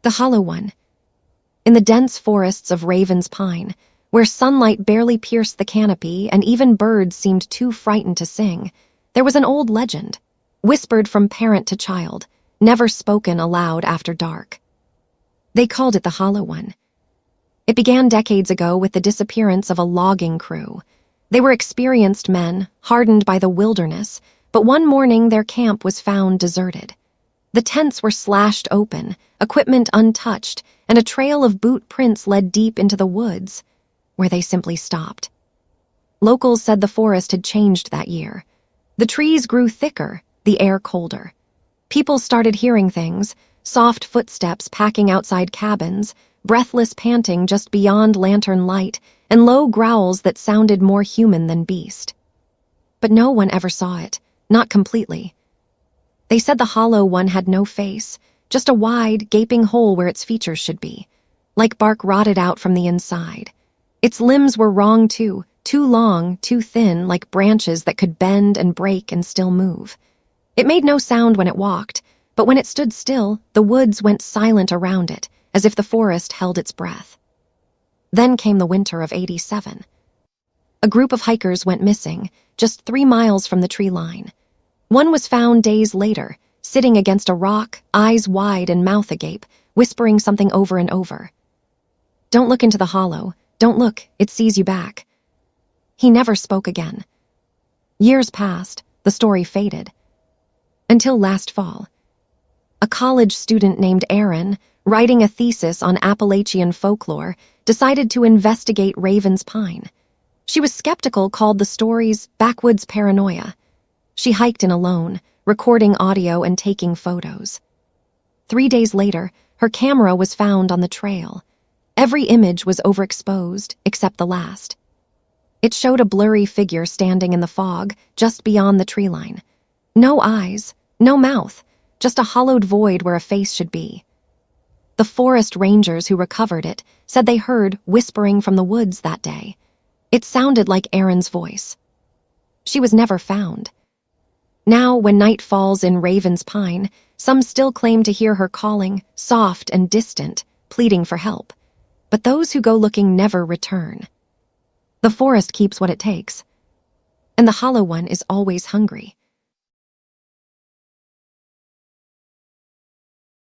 The Hollow One. In the dense forests of Raven's Pine, where sunlight barely pierced the canopy and even birds seemed too frightened to sing, there was an old legend, whispered from parent to child, never spoken aloud after dark. They called it the Hollow One. It began decades ago with the disappearance of a logging crew. They were experienced men, hardened by the wilderness, but one morning their camp was found deserted. The tents were slashed open, equipment untouched, and a trail of boot prints led deep into the woods, where they simply stopped. Locals said the forest had changed that year. The trees grew thicker, the air colder. People started hearing things, soft footsteps packing outside cabins, breathless panting just beyond lantern light, and low growls that sounded more human than beast. But no one ever saw it, not completely. They said the Hollow One had no face, just a wide, gaping hole where its features should be, like bark rotted out from the inside. Its limbs were wrong too long, too thin, like branches that could bend and break and still move. It made no sound when it walked, but when it stood still, the woods went silent around it, as if the forest held its breath. Then came the winter of '87. A group of hikers went missing, just 3 miles from the tree line. One was found days later, sitting against a rock, eyes wide and mouth agape, whispering something over and over. "Don't look into the hollow. Don't look, it sees you back." He never spoke again. Years passed, the story faded. Until last fall. A college student named Aaron, writing a thesis on Appalachian folklore, decided to investigate Raven's Pine. She was skeptical, called the stories backwoods paranoia. She hiked in alone, recording audio and taking photos. 3 days later, her camera was found on the trail. Every image was overexposed, except the last. It showed a blurry figure standing in the fog, just beyond the tree line. No eyes, no mouth, just a hollowed void where a face should be. The forest rangers who recovered it said they heard whispering from the woods that day. It sounded like Erin's voice. She was never found. Now, when night falls in Raven's Pine, some still claim to hear her calling, soft and distant, pleading for help. But those who go looking never return. The forest keeps what it takes, and the Hollow One is always hungry.